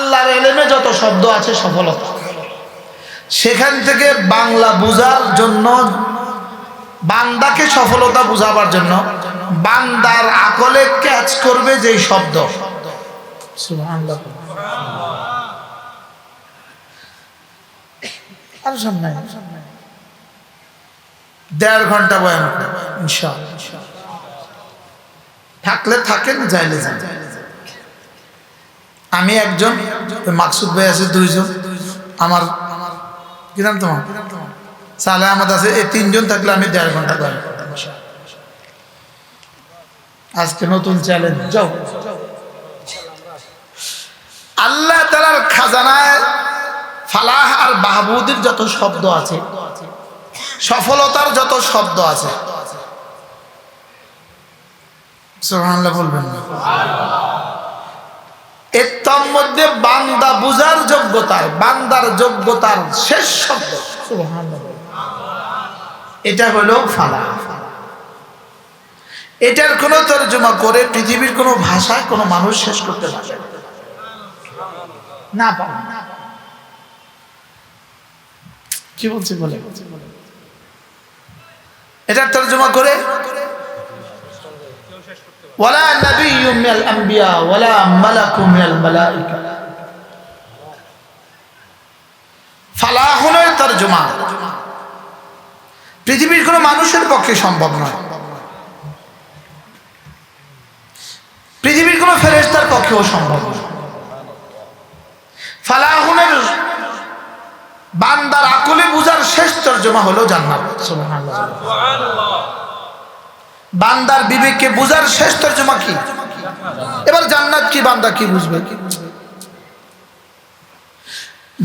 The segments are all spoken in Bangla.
আল্লাহর ইলমে যত শব্দ আছে সফলতা, সেখান থেকে বাংলা বোঝার জন্য, বান্দাকে সফলতা বোঝাবার জন্য বান্দার আকলে ক্যাচ করবে যেই শব্দ, সুবহানাল্লাহ। আর সামনে 1.5 ঘন্টা বয়ান ইনশাআল্লাহ, থাকলে থাকেন, যাইলে যান। আমি একজন, মাকসুদ ভাই আছে 2 জন, আমার কি নাম তোমার, সালে আহমদ আছে, এই 3 জন থাকলে আমি 1.5 ঘন্টা বয়ান করতাম। আজকে নতুন চ্যালেঞ্জ, যাও। আল্লাহ তাআলার খাজানায় ফালাহ আর বাহবুদের যত শব্দ আছে, সফলতার যত শব্দ আছে, সুবহানাল্লাহ বলবেন না? এর মধ্যে বান্দা বুঝার যোগ্যতার, বান্দার যোগ্যতার শেষ শব্দ সুবহানাল্লাহ, এটা হলো ফালাহ। এটার কোনো তরজমা করে পৃথিবীর কোনো ভাষায় কোনো মানুষ শেষ করতে পারে না, পারে না। কি বলছি বলে, এটার তরজমা করে ওয়ালা নাবিয়্যু মিনাল আম্বিয়া ওয়ালা মালাকু মিনাল মালাইকা, ফালাহুনের তরজমা পৃথিবীর কোনো মানুষের পক্ষে সম্ভব নয়, পৃথিবীর কোনো ফেরেশতার পক্ষেও সম্ভব নয়। ফালাহুনের বান্দার আকলে বুঝার শেষ তরজমা হলো জান্নাত, সুবহানাল্লাহ। বান্দার বিবেককে বুঝার শেষ তরজমা কি? এবার জান্নাত কি, বান্দা কি বুঝবে?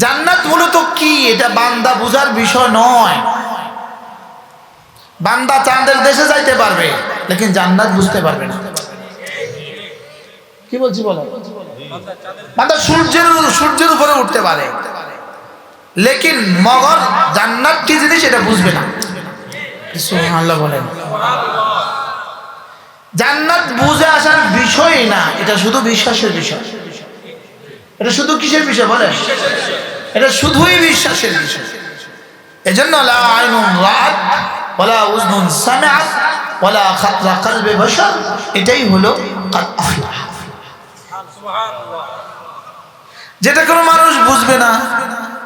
জান্নাত মূলত কি, এটা বান্দা বুঝার বিষয় নয়। বান্দা চাঁদের দেশে যাইতে পারবে, লেকিন জান্নাত বুঝতে পারবে না। কি বলছি বলো? বান্দা সূর্যের উপরে উঠতে পারে, লেকিন মগর জান্নাত কি জিনিস এটা বুঝবে না। সুবহানাল্লাহ বলেন। জান্নাত বুঝে আসার বিষয় না, এটা শুধু বিশ্বাসের বিষয়। এটা শুধু কিসের বিষয় বলেন? এটা শুধুই বিশ্বাসের বিষয়। এজন্য লা আইনুন রাআত ওয়ালা উযনুন সামিআত ওয়ালা খাতরা কলবে বশর, এটাই হলো কাদ আফলাহ। সুবহানাল্লাহ। যেটা কোনো মানুষ বুঝবে না,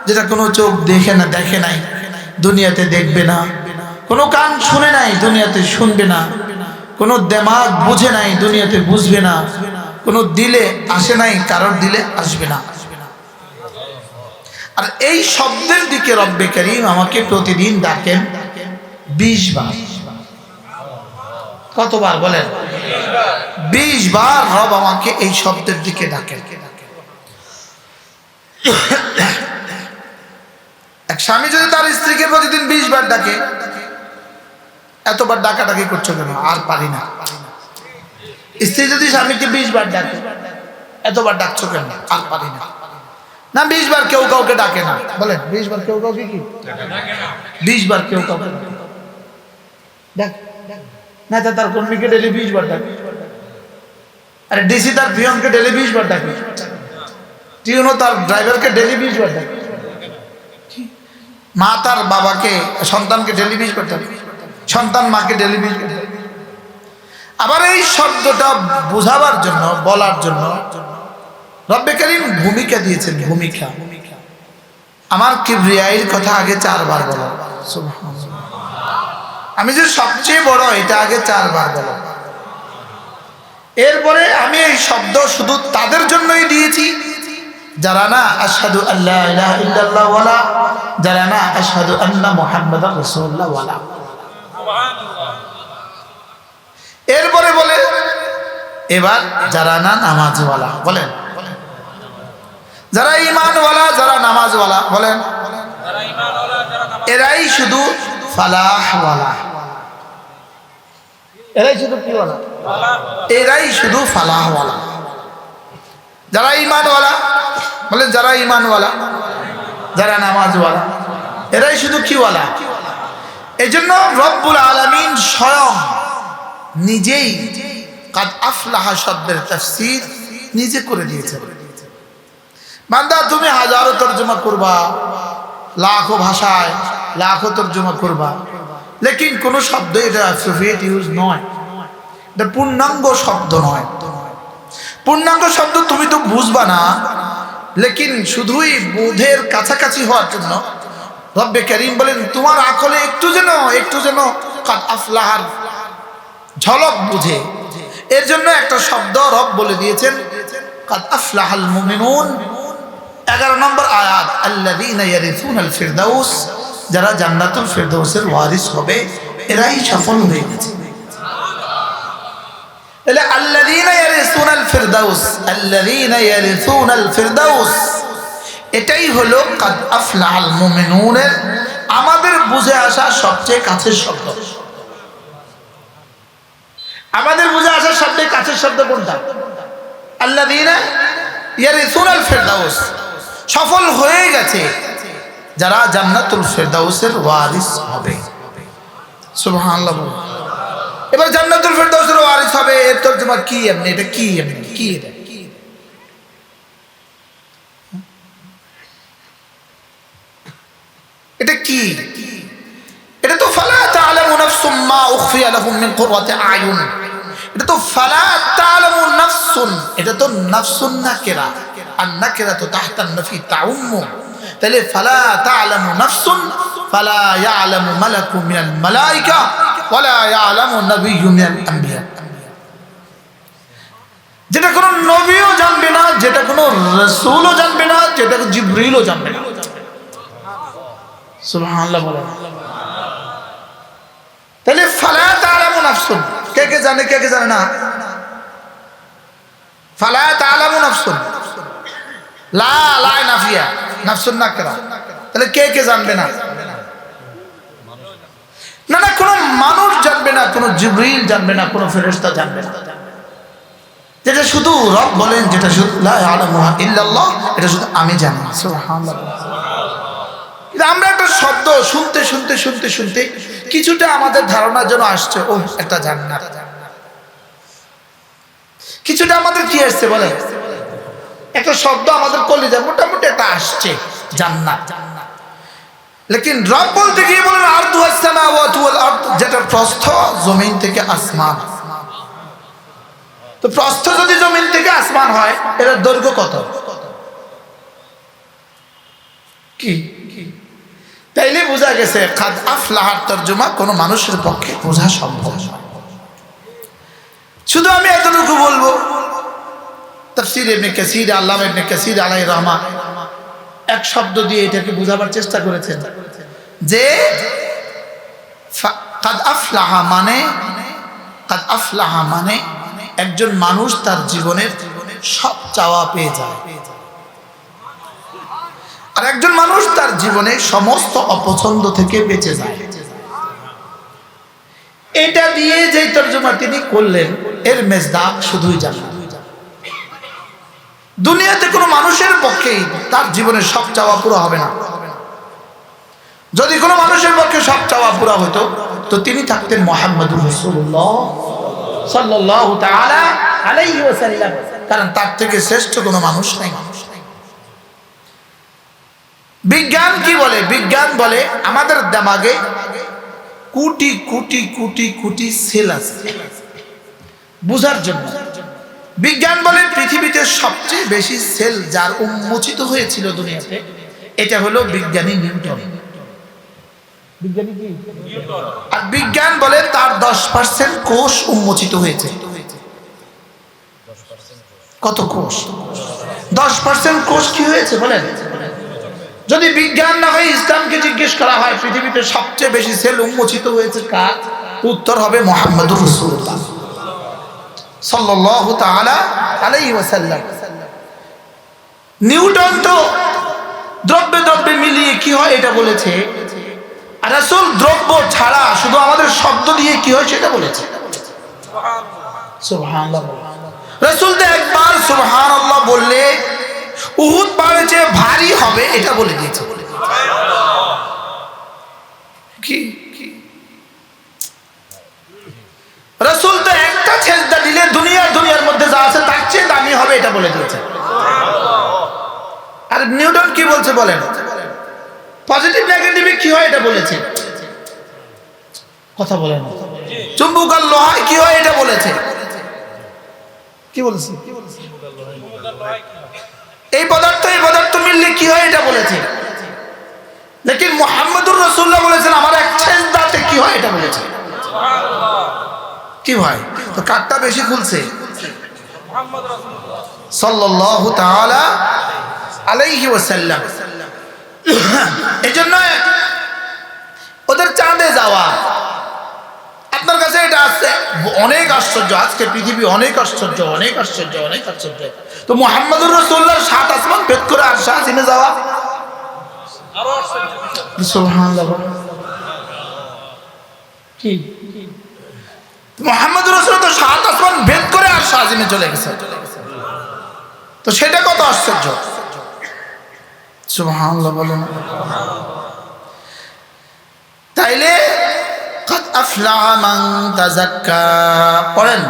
যেটা কোনো চোখ দেখে নাই, দুনিয়াতে দেখবে না, কোনো কান শুনে নাই, দুনিয়াতে শুনবে না, কোনো দিমাগ বুঝে নাই, দুনিয়াতে বুঝবে না, কোনো দিলে আসে নাই, কারোর দিলে আসবে না। আর এই শব্দের দিকে রব্বে কারীম আমাকে প্রতিদিন ডাকেন 20 বার। কতবার বলেন? 20 বার রব আমাকে এই শব্দের দিকে ডাকেন। এক স্বামী যদি তার স্ত্রীকে প্রতিদিন 20 বার ডাকে, এতবার ডাকাডাকি করছো কেন? আর পারি না। স্ত্রী যদি স্বামীকে 20 বার ডাকে, এতবার ডাকছো কেন? আর পারি না। না 20 বার কেউ কাউকে ডাকে না, বলেন 20 বার কেউ কাউকে কি 20 বার কেউ কাউকে ডাকে না? তার কর্মীকে ডেলি 20 বার ডাকে, আরে ডিসি তার পিয়নকে ডেলি 20 বার ডাকে, টিউনো তার ড্রাইভারকে ডেলি 20 বার ডাকে, মা তার বাবাকে, সন্তানকে ডেলি 20 বার ডাকে, সন্তান মাকে ডেলি 20 বার ডাকে। আবার এই শব্দটা বোঝাবার জন্য, বলার জন্য রব্বে কারীম ভূমিকা দিয়েছেন। ভূমিকা, আমার কিবরিয়াইর কথা আগে 4 বার বলো, সুবহানাল্লাহ। আমি যে সবচেয়ে বড়, এটা আগে 4 বার বলো। এরপরে আমি এই শব্দ শুধু তাদের জন্যই দিয়েছি যারা না আশহাদু আল্লা ইলাহা ইল্লাল্লাহ ওয়ালা, যারা না আশহাদু আন্না মুহাম্মাদার রাসূলুল্লাহ ওয়ালা। সুবহানাল্লাহ। এরপরে বলে এবার যারা না নামাজওয়ালা, বলেন যারা ঈমানওয়ালা, যারা নামাজওয়ালা, বলেন যারা ঈমানওয়ালা, যারা নামাজ, এরাই শুধু ফালাহওয়ালা। এরাই শুধু কি ওয়ালা? এরাই শুধু ফালাহওয়ালা। যারা ঈমানওয়ালা, বলেন যারা ঈমানওয়ালা, যারা নামাজওয়ালা, এরাই শুধু কি ওয়ালা? এজন্য রব্বুল আলামিন স্বয়ং নিজেই কাদ আফলাহা শব্দের তাফসীর নিজে করে দিয়েছেন। বান্দা তুমি হাজারো তর্জমা করবা, লাখো ভাষায় লাখো তর্জমা করবা, লেকিন কোন শব্দ এটা অ্যাপ্রোপ্রিয়েট ইউজ নয়, এটা পূর্ণাঙ্গ শব্দ নয়। পূর্ণাঙ্গ শব্দ তুমি তো বুঝবা না, লেকিন শুধুই বোধের কাছাকাছি হওয়ার জন্য রব্বে কারীম বলেন তোমার আকলে একটু যেন কাদ আফলাহার ঝলক বুঝে, এর জন্য একটা শব্দ রব বলে দিয়েছেন কাদ আফলাহাল মুমিনুন। 11 নম্বর আয়াত, আল্লাযীনা ইয়ারিসুনাল ফিরদাউস, যারা জান্নাতুল ফিরদাউসের ওয়ারিস হবে এরাই সফল হয়ে গেছে। তাহলে আল্লাযীনা ইয়ারিসুনাল ফিরদাউস, আল্লাযীনা ইয়ারিসুনাল ফিরদাউস, এটাই হলো কাদ আফলাহাল মুমিনুনের আমাদের বুঝে আসা সবচেয়ে কাছের শব্দ। আমাদের বুঝে আসা সবচেয়ে কাছের শব্দ কোনটা? আল্লাযীনা ইয়ারিসুনাল ফিরদাউস, সফল হয়ে গেছে যারা জান্নাতুল ফিরদাউসের ওয়ারিস হবে। সুবহানাল্লাহ। এবার জান্নাতুল ফিরদাউসের ওয়ারিস হবে, এর তরজমা কি? এমনি এটা কি? এমনি কি? এটা কি? এটা তো ফালা তা'লামু নাফসুম মা উখফিয়া লাহুম মিন কুররাতি আয়ুন, এটা তো ফালা তা'লামু নাফসুন, এটা তো নাফসুন নাকিরা, আর নাকিরা তো তাহতা নফি তাউম্মু। তাহলে ফালা তা'লামু নাফসুন, ফালা ইয়া'লামু মালাকুম মিনাল মালাইকা ওয়ালা ইয়া'লামু নাবিয়্যুম মিনাল আম্বিয়া। যেটা কোনো নবীও জানবে না, যেটা কোনো রাসূলও জানবে না, যেটা জিবরিলও জানবে না। সুবহানাল্লাহ বলেন। তাহলে ফালা তা'লামু নাফসুন, কে কে জানে কে কে জানে না? ফালা তা'লামু নাফসুন, লা লা নাফিয়া, নাফসুন নাকিরা, তাহলে কে কে জানবে না? না না, কোনো মানুষ জানবে না, কোনো জিবরিল জানবে না, কোনো ফেরেশতা জানবে না। যেটা শুধু রব বলেন, যেটা শুধু লা ইয়ালামুহা ইল্লাল্লাহ, এটা শুধু আমি জানি। সুবহানাল্লাহ। আমরা একটা শব্দ শুনতে শুনতে শুনতে শুনতে কিছুটা আমাদের ধারণার জন্য আসছে, ও একটা জান্নাত। কিছুটা আমাদের কি আসছে বলে, একটা শব্দ আমাদের কলিজা মোটামুটি একটা আসছে, জান্নাত। লেকিন রব বলতে গিয়ে বলেন আরদুহাস সামাওয়াতু ওয়াল আরদ, যেটা প্রস্থ জমিন থেকে আসমান। তো প্রস্থ যদি জমিন থেকে আসমান হয়, এর দৈর্ঘ্য কত? কি? তাইলে বোঝা গেছে কাদ আফলাহার তরজমা কোনো মানুষের পক্ষে বোঝা সম্ভব নয়। শুধু আমি এতটুকু বলবো, তাফসীর ইবনে কাসীর, আল্লামা ইবনে কাসীর আলাইহির রাহমা এক শব্দ দিয়ে এটাকে বোঝাবার চেষ্টা করেছেন যে কাদ আফলাহা মানে একজন মানুষ তার জীবনের সব চাওয়া পেয়ে যায়, আর একজন মানুষ তার জীবনে সমস্ত অপছন্দ থেকে বেঁচে যায়। এটা দিয়ে যে তরজমা তিনি করলেন, এর মেজদাক শুধুই জান্নাত। দুনিয়াতে কোনো মানুষের পক্ষেই তার জীবনের সব চাওয়া পুরো হবে না। যদি কোনো মানুষের পক্ষে সব চাওয়া পুরো হতো, তো তিনি থাকতেন মুহাম্মদুর রাসূলুল্লাহ সাল্লাল্লাহু তাআলা আলাইহি ওয়াসাল্লাম, কারণ তার থেকে শ্রেষ্ঠ কোনো মানুষ নাই। বিজ্ঞান কি বলে? বিজ্ঞান বলে আমাদের দিমাগে কোটি কোটি কোটি কোটি সেল আছে বুঝার জন্য। বিজ্ঞান বলে পৃথিবীতে সবচেয়ে বেশি সেল যার উন্মোচিত হয়েছিল দুনিয়াতে, এটা হলো বিজ্ঞানী নিউটন। বিজ্ঞানী কি? আর বিজ্ঞান বলে তার 10% কোষ উন্মোচিত হয়েছে। কত কোষ? 10% কোষ কি হয়েছে বলেন? যদি বিজ্ঞান না হয় ইসলামকে জিজ্ঞেস করা হয় পৃথিবীতে সবচেয়ে বেশি সেল উন্মোচিত হয়েছে কার, উত্তর হবে মুহাম্মদুর রাসূলুল্লাহ সাল্লাল্লাহু তাআলা আলাইহি ওয়াসাল্লাম। নিউটন তো দ্রব্যে দ্রব্যে মিলিয়ে কি হয় এটা বলেছে, আর রাসূল দ্রব্য ছাড়া শুধু আমাদের শব্দ দিয়ে কি হয় সেটা বলেছে। সুবহানাল্লাহ। রাসূল তো একবার সুবহানাল্লাহ বললে উহুদ পাহাড়ের চেয়ে ভারী হবে এটা বলে দিয়েছে। কি রাসূল তো একটা সেজদা দিলে দুনিয়ার মধ্যে যা আছে তার চেয়ে দামি হবে এটা বলে দিয়েছে। নিউটন কি বলছে বলেন? পজিটিভ নেগেটিভ কি হয় এটা বলেছে। কথা বলেন। চুম্বক আর লোহায় কি হয় এটা বলেছে। কি বলেছে? এই পদার্থ মিললে কি হয় এটা বলেছে। লেকিন মুহাম্মদুর রাসূলুল্লাহ বলেছেন আমার এক সেজদাতে কি হয় এটা বলেছে। কি ভাই, তো কাটটা বেশি খুলছে মুহাম্মদ রাসূলুল্লাহ সাল্লাল্লাহু তাআলা আলাইহি ওয়াসাল্লাম। এজন্য ওদের চাঁদে যাওয়া আপনার কাছে এটা আছে অনেক আশ্চর্য। আজকে পৃথিবী অনেক আশ্চর্য, অনেক আশ্চর্য, অনেক আশ্চর্য। তো মুহাম্মদুর রাসূলুল্লাহ 7 আসমান ভেদ করে আরশ আজিমে যাওয়া আরো আশ্চর্য। সুবহানাল্লাহ। কি মুহাম্মদুর রাসূলুল্লাহ তো 7 আসমান ভেদ করে আরশ আজিমে চলে গেছে, তো সেটা কত আশ্চর্য। সুবহানাল্লাহ বলেন। তাইলে قد أفلح من تزكى পড়েন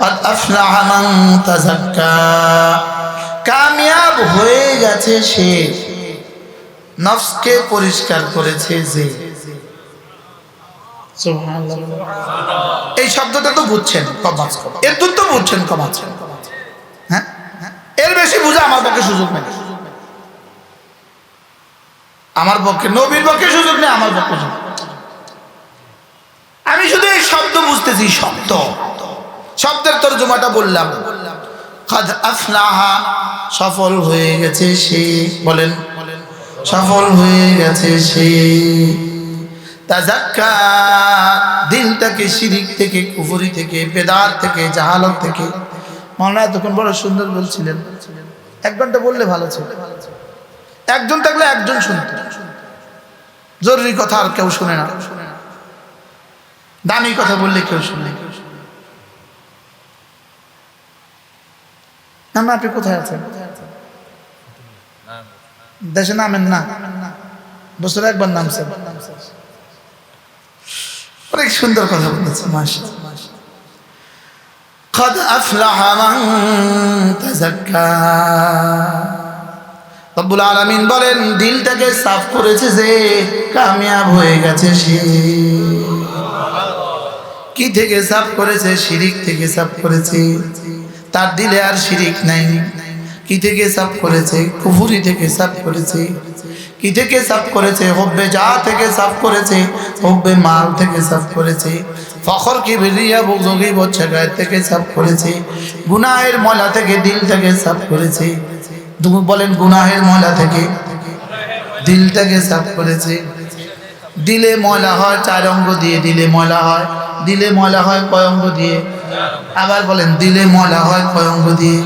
قد أفلح من تزكى কামিয়াব হয়ে গেছে সে নফসকে পরিষ্কার করেছে যে। সুবহানাল্লাহ। এই শব্দটা তো বুঝছেন কম আজ কম, এর দুধ তো বুঝছেন কম আছে। হ্যাঁ, এর বেশি বুঝা আমার পক্ষে সুযোগ নেই, আমার পক্ষে নবীর পক্ষে সুযোগ নেই, আমার পক্ষে সুযোগ। আমি শুধু এই শব্দ বুঝতেছি, শব্দের তরজমাটা বললাম। কাদ আফলাহা সফল হয়ে গেছে সে, বলেন সফল হয়ে গেছে সে। তাজাক্কা দিলটাকে শিরিক থেকে, কুফরি থেকে, বেদাত থেকে, জাহালত থেকে। মাওলানা তখন বড় সুন্দর বলছিলেন, 1 ঘন্টা বললে ভালো ছিল। একজন থাকলে একজন শুনত, জরুরি কথা আর কেউ শুনে না, দামি কথা বললে কেউ শুনে না। না আপনি কোথায় আছেন? দেশে নামেন না, বছরে একবার নামছেন। অনেক সুন্দর কথা বলেছে মাশাআল্লাহ। قد أفلح من تزكى রব্বুল আলামিন বলেন দিলটাকে সাফ করেছে যে কামিয়াব হয়ে গেছে সে। কি থেকে সাফ করেছে? শিরিক থেকে সাফ করেছে, তার দিলে আর শিরিক নাই। কি থেকে সাফ করেছে? কুফরি থেকে সাফ করেছে। কি থেকে সাফ করেছে? হুব্বে যা থেকে সাফ করেছে, হুব্বে মাল থেকে সাফ করেছে, ফখর কিবরিয়া বুগজগি বচ্চাগায় থেকে সাফ করেছে, গুনাহের ময়লা থেকে দিল থেকে সাফ করেছে। তুমি বলেন গুনাহের ময়লা থেকে দিলটাকে সাফ করেছে। দিলে ময়লা হয় 4 অঙ্গ দিয়ে, দিলে ময়লা হয়। দিলে ময়লা হয় কয় অঙ্গ দিয়ে? আবার বলেন দিলে ময়লা হয় কয় অঙ্গ দিয়ে?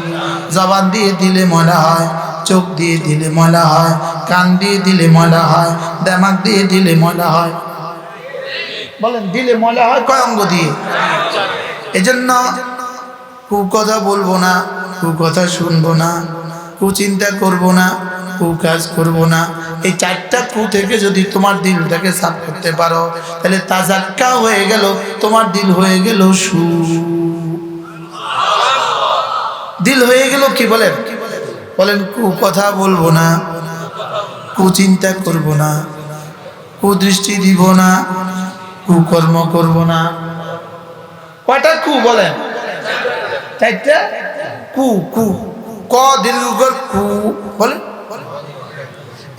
জবান দিয়ে দিলে ময়লা হয়, চোখ দিয়ে দিলে ময়লা হয়, কান দিয়ে দিলে ময়লা হয়, দিমাগ দিয়ে দিলে ময়লা হয়। বলেন দিলে ময়লা হয় কয় অঙ্গ দিয়ে? এজন্য কুকথা বলবো না, কুকথা শুনবো না, কুচিন্তা করবো না, কুকাজ করবো না। এই 4টা কু থেকে যদি তোমার দিলটাকে সাফ করতে পারো, তাহলে তাজাক্কা হয়ে গেল, তোমার দিল হয়ে গেল সু। দিল হয়ে গেল কি বলেন? বলেন কুকথা বলবো না, কুচিন্তা করবো না, কুদৃষ্টি দিব না, কুকর্ম করবো না। কয়টা কু বলেন? 4টা কু। কু ক দীর্ঘ কু বলেন।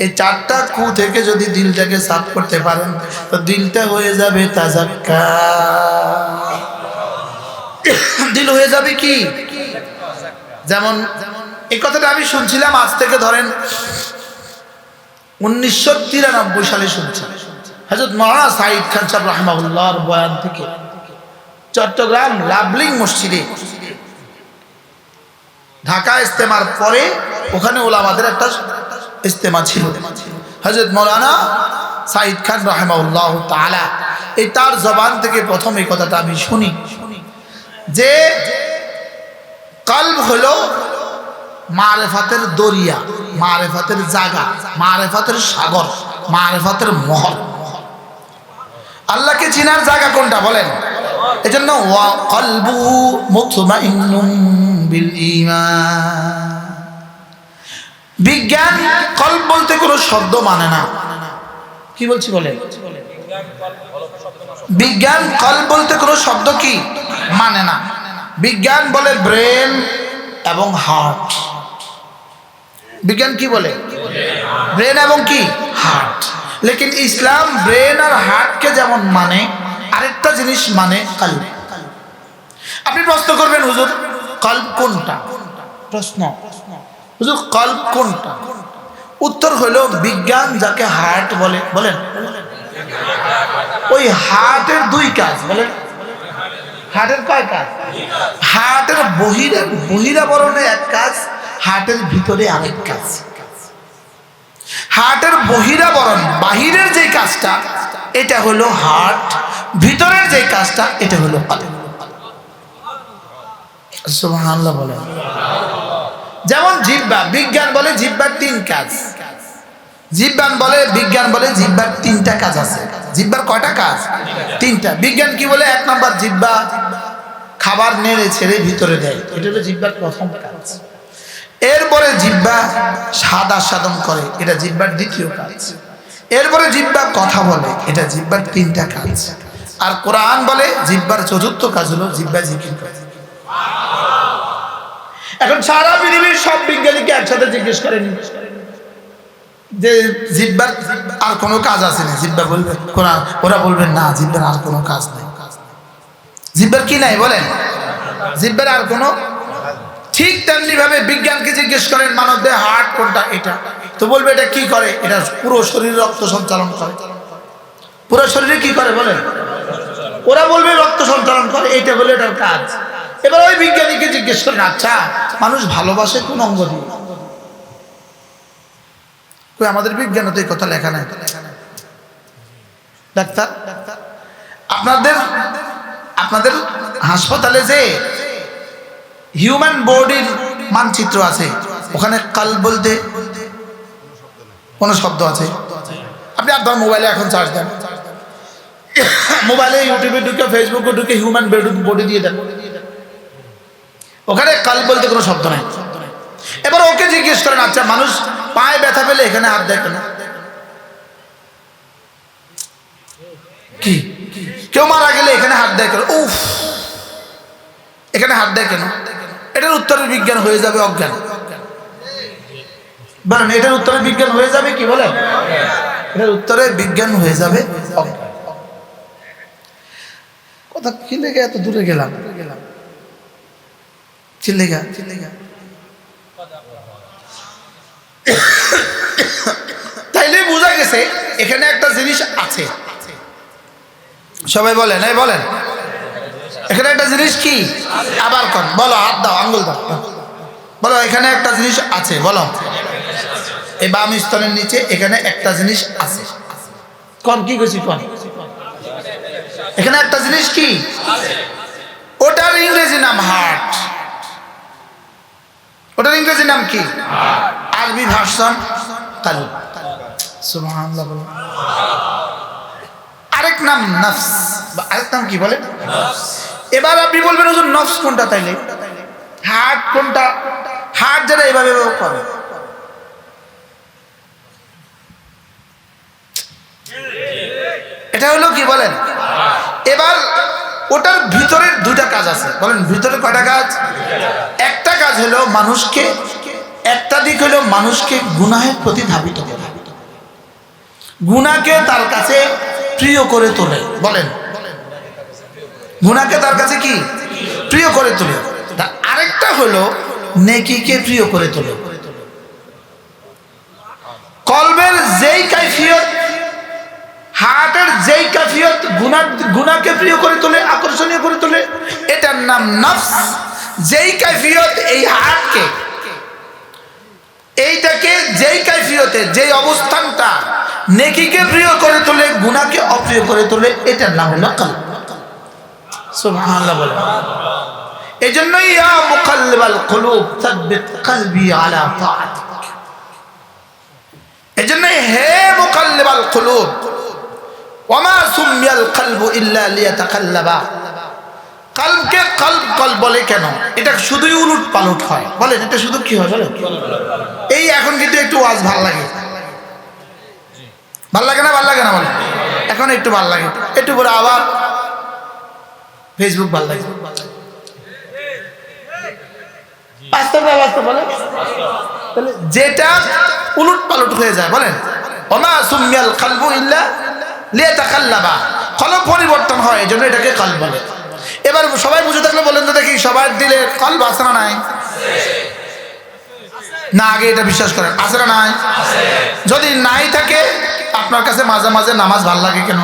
এই 4টা কু থেকে যদি দিলটাকে সাফ করতে পারেন, তো দিলটা হয়ে যাবে তাজাক্কা। দিল হয়ে যাবে কি? যেমন এই কথাটা আমি শুনছিলাম, আজ থেকে ধরেন 1993 সালে শুনছি হযরত মাওলানা সাঈদ খান সাহেব রাহিমাহুল্লাহর বয়ান থেকে। চট্টগ্রাম লাভলিং মসজিদে ঢাকা ইজতেমার পরে ওখানে ওলামাদের একটা ইজতেমা ছিল। হযরত মাওলানা সাঈদ খান রাহিমাহুল্লাহ তাআলা এই তার জবান থেকে প্রথম এই কথাটা আমি শুনি যে কলব হলো মারিফাতের দরিয়া, মারিফাতের জায়গা, মারিফাতের সাগর, মারিফাতের মহল। আল্লাহকে চিনার জায়গা কোনটা বলেন? এজন্য ওয়া কলবু মুতমাইন্নুন বিল ঈমান, বিজ্ঞান কল্প বলতে কোনো শব্দ মানে না। কি বলছি বলে? বিজ্ঞান কল্প বলতে কোনো শব্দ কি মানে না। বিজ্ঞান বলে ব্রেন এবং হার্ট। বিজ্ঞান কি বলে? ব্রেন এবং কি হার্ট। লেকিন ইসলাম ব্রেন আর হার্টকে যেমন মানে, আরেকটা জিনিস মানে কল্প। আপনি প্রশ্ন করবেন, হুজুর কল্প কোনটা? প্রশ্ন, হুজুর কল্প কোনটা? উত্তর হলো বিজ্ঞান যাকে হার্ট বলে। বলেন, ওই হার্টের দুই কাজ। বলেন, হার্টের কয় কাজ? হার্টের বহিরাবরণে এক কাজ, হার্টের ভিতরে আরেক কাজ। হার্টের বহিরাবরণ, বাহিরের যে কাজটা, এটা হলো হার্ট। ভিতরের যে কাজটা, এটা হলো কল্প। সুবহানাল্লাহ বলেন। যেমন জিহ্বা, বিজ্ঞান বলে জিহ্বার তিন কাজ। বিজ্ঞান বলে জিহ্বার তিনটা কাজ আছে। জিহ্বার কয়টা কাজ? তিনটা। বিজ্ঞান কি বলে? এক নম্বর, জিহ্বা খাবার নেড়ে ছেড়ে ভিতরে দেয়, এটা হলো জিহ্বার প্রথম কাজ। এরপরে জিহ্বা স্বাদ আস্বাদন করে, এটা জিহ্বার দ্বিতীয় কাজ। এরপরে জিহ্বা কথা বলে, এটা জিহ্বার তিনটা কাজ। আর কোরআন বলে জিহ্বার চতুর্থ কাজ হলো জিহ্বা জিকির করে। এখন সারা পৃথিবীর সব বিজ্ঞানীকে একসাথে জিজ্ঞেস করেন যে জিহ্বার আর কোনো কাজ আছে না? জিহ্বা বলবে, ওরা বলবেন না, জিহ্বার আর কোনো কাজ নাই। জিহ্বার কি নাই? বলেন, জিহ্বার আর কোনো। ঠিক তেমনি ভাবে বিজ্ঞানকে জিজ্ঞেস করেন মানব দেহে হার্ট কোনটা, এটা তো বলবে এটা কি করে? এটা পুরো শরীরে রক্ত সঞ্চালন করে। পুরো শরীরে কি করে? বলেন, ওরা বলবে রক্ত সঞ্চালন করে, এটা হলো এটার কাজ। এবার ওই বিজ্ঞানীকে জিজ্ঞেস করেন, আচ্ছা মানুষ ভালোবাসে কোন অঙ্গ দিয়ে? আমাদের বিজ্ঞানে তো এই কথা লেখা নাই। ডাক্তার, আপনাদের হাসপাতালে যে হিউম্যান বডির মানচিত্র আছে, ওখানে কল্প বলতে কোন শব্দ আছে? আপনি আপনার মোবাইলে এখন চার্জ দেন, মোবাইলে ইউটিউবে ঢুকে, ফেসবুকে ঢুকে হিউম্যান বডি দিয়ে দেন, ওখানে কল্প বলতে কোনো শব্দ নাই। এবার ওকে জিজ্ঞেস করেন, আচ্ছা মানুষ পায়ে ব্যথা পেলে এখানে হাত দেয় কেন? কি কেউ মারা গেলে এখানে হাত দেয় কেন? উফ, এখানে হাত দেয় কেন? এটার উত্তরে বিজ্ঞান হয়ে যাবে অজ্ঞান। বলেন, এটার উত্তরে বিজ্ঞান হয়ে যাবে কি? বলেন, এটার উত্তরে বিজ্ঞান হয়ে যাবে অজ্ঞান। কথা কি লেগে এত দূরে গেলাম? চিল্লেগা তাইলে বোঝা গেছে এখানে একটা জিনিস আছে। সবাই বলেন, এই বলেন, এখানে একটা জিনিস কি? আবার কোন বলো, হাত দাও, আঙ্গুল দাও, বলো এখানে একটা জিনিস আছে। বলো, এই বাম স্তনের নিচে এখানে একটা জিনিস আছে। কোন? কি কইছি? কোন? এখানে একটা জিনিস কি? ওটার ইংরেজি নাম হার্ট। ওটার ইংরেজি নাম কি? আরবি ভার্সন কল্ব। সুবহানাল্লাহ। আরেক নাম নফস, আরেক নাম কি বলে? এবার আপনি বলবেন, হুজুর নফস কোনটা? তাইলে হার্ট কোনটা? হার্ট যারা এভাবে করে, এটা হলো কি? বলেন। এবার ওটার ভিতরের দুটা কাজ আছে। বলেন, ভিতরে কয়টা কাজ? একটা কাজ হলো মানুষকে, একটা দিক হলো মানুষকে গুনাহের প্রতি ধাবিত করে, গুনাহকে তার কাছে প্রিয় করে তোলে। বলেন, গুনাহকে তার কাছে কি? প্রিয় করে তোলে। আরেকটা হলো নেকিকে প্রিয় করে তোলে। কলবের যেই কাইফিয়ত, হার্টের যেই কাইফিয়ত গুনাহকে প্রিয় করে তোলে, আকর্ষণীয় করে তোলে, এটার নাম নফস। যেই কাইফিয়ত এই হার্টকে, এইটাকে যেই কাইফিয়তে, যেই অবস্থানটা নেকিকে প্রিয় করে তোলে, গুনাহকে অপ্রিয় করে তোলে, এটার নাম হলো কলব। সুবহানাল্লাহ বলেন। এজন্যই ইয়া মুকাল্লিবাল কুলুব সাব্বিত কলবি আলা তাআতিক। এজন্যই হে মুকাল্লিবাল কুলুব, ওয়া মা সুমিয়াল কলবু ইল্লা লিয়াতাকাল্লাবা কলবকে কলব বলে কেন? এটা শুধুই উলট পালট হয়। বলেন এটা শুধু কি হয় বলেন? এই এখন কিন্তু একটু ওয়াজ ভাল লাগে, ভাল লাগে না? ভাল লাগে না বলেন? এখন একটু ভাল লাগে, একটু পরে আবার ফেসবুক ভাল লাগে। বাস্তব বলে তাহলে যেটা উলট পালট হয়ে যায়। বলেন ওমা সুমিয়াল কলবু ইল্লা লিয়াতাকাল্লাবা, কলব পরিবর্তন হয় এজন্য এটাকে কলব বলে। এবার সবাই বুঝে থাকলে বলেন তো দেখি, সবার দিলে কলব আছে না নাই? না আগে এটা বিশ্বাস করেন আছে না নাই? যদি নাই থাকে আপনার কাছে মাঝে মাঝে নামাজ ভাল লাগে কেন?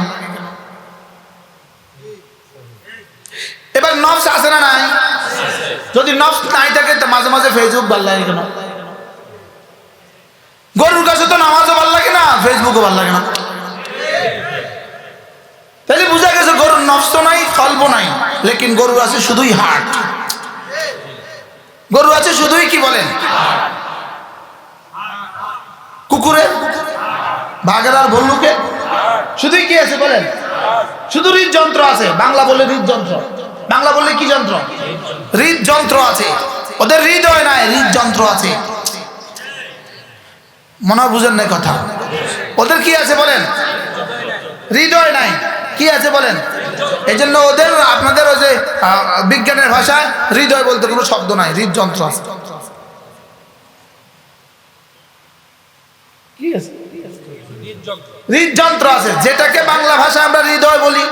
এবার নফস আছে না নাই? যদি নফস নাই থাকে তো মাঝে মাঝে ফেসবুক ভাল লাগে কেন? গরুর কাছে তো নামাজও ভাল লাগে না, ফেসবুকও ভাল লাগে না। তাহলে বুঝা গেছে গরুর নফস নাই, কলব নাই, লেকিন গরু আছে শুধুই হার্ট। গরু আছে শুধুই কি বলেন? কুকুরের, বাঘের আর ভল্লুকের শুধুই কি আছে বলেন? শুধু হৃদযন্ত্র আছে। বাংলা বলে হৃদযন্ত্র, বাংলা বললে কি যন্ত্র? হৃদযন্ত্র আছে। ওদের হৃদয় নাই, হৃদযন্ত্র আছে। মনে হয় বুঝেন না কথা। ওদের কি আছে বলেন? হৃদয় নাই, কি আছে বলেন? এই জন্য ওদের আপনাদের ওই যে বিজ্ঞানের ভাষায় হৃদয় বলতে কোনো শব্দ নাই, হৃদযন্ত্র আছে। কি আছে? হৃদযন্ত্র আছে, যেটাকে বাংলা ভাষায় আমরা হৃদয় বলি,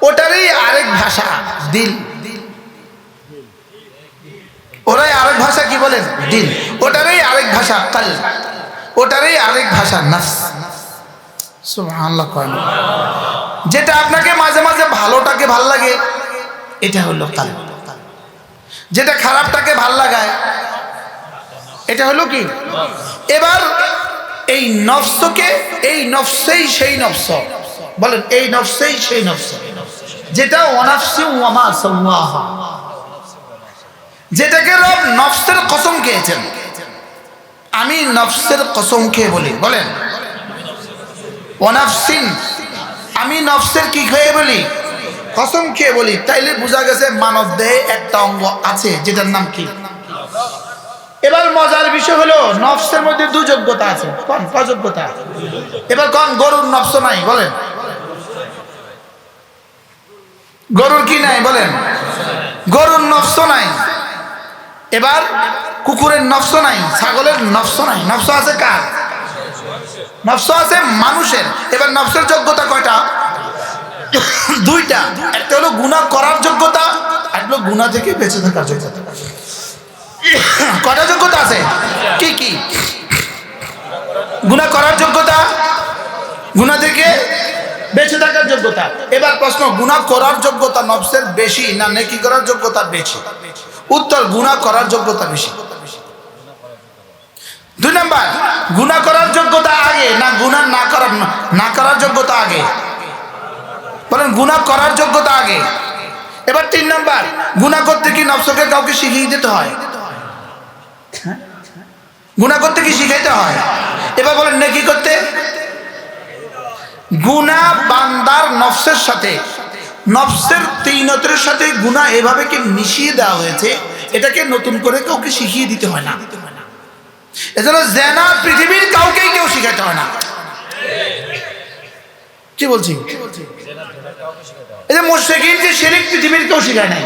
ওটারই আরেক ভাষা দিল। ওরাই আরেক ভাষা কি বলেন? দিল। ওটারই আরেক ভাষা কল, ওটারই আরেক ভাষা নফস। সুবহানাল্লাহ। যেটা আপনাকে মাঝে মাঝে ভালোটাকে ভাল লাগে এটা হলো কল, যেটা খারাপটাকে ভাল লাগায় এটা হলো কি? এবার এই নফসকে, এই নফসেই সেই নফস বলেন, এই নফসেই সেই নফস যেটা ওয়ানাফসি ওয়ামা সাওয়াহা, যেটাকে রব নফসের কসম খেয়েছেন। আমি নফসের কসম খেয়ে বলি, বলেন ওয়ানাফসিন, আমি নফসের কি খেয়ে বলি? কসম খেয়ে বলি। তাইলে বোঝা গেছে মানব দেহে একটা অঙ্গ আছে যেটার নাম কি? এবার মজার বিষয় হলো নফসের মধ্যে দু যোগ্যতা আছে। কোন যোগ্যতা? এবার কোন গরুর নফস নাই বলেন? গরুর কি নাই বলেন? গরুর নফস নাই। এবার কুকুরের নফস নাই, ছাগলের নফস নাই। নফস আছে কার? নফস আছে মানুষের। এবার নফসের যোগ্যতা কয়টা? দুইটা। একটা হলো গুনাহ করার যোগ্যতা, আর হলো গুনাহ থেকে বেঁচে থাকার যোগ্যতা। কয়টা যোগ্যতা আছে? কি কি? গুনাহ করার যোগ্যতা, গুনাহ থেকে বেঁচে থাকার যোগ্যতা। এবার প্রশ্ন, গুনাহ করার যোগ্যতা নফসের বেশি না নেকি করার যোগ্যতা বেশি? উত্তর, গুনাহ করার যোগ্যতা বেশি। দুই নাম্বার, গুনাহ করার যোগ্যতা আগে না গুনাহ না করার যোগ্যতা আগে? বলেন গুনাহ করার যোগ্যতা আগে। এবার তিন নাম্বার, গুনাহ করতে কি নফসকে কাউকে শিখিয়ে দিতে হয়? গুনাহ করতে কি শিখাইতে হয়? এবার বলেন নেকি করতে? গুনাহ বান্দার নফসের সাথে, নফসের তিনতের সাথে গুনাহ এভাবে কি মিশিয়ে দেওয়া হয়েছে, এটাকে নতুন করে কাউকে শিখিয়ে দিতে হয় না। এজন্য জেনা পৃথিবীর কাউকেই কেউ শিখাতে হয় না। কি বলছি? এই যে মুশরিকিন যে শিরক পৃথিবীর কেউ শিখায় নাই,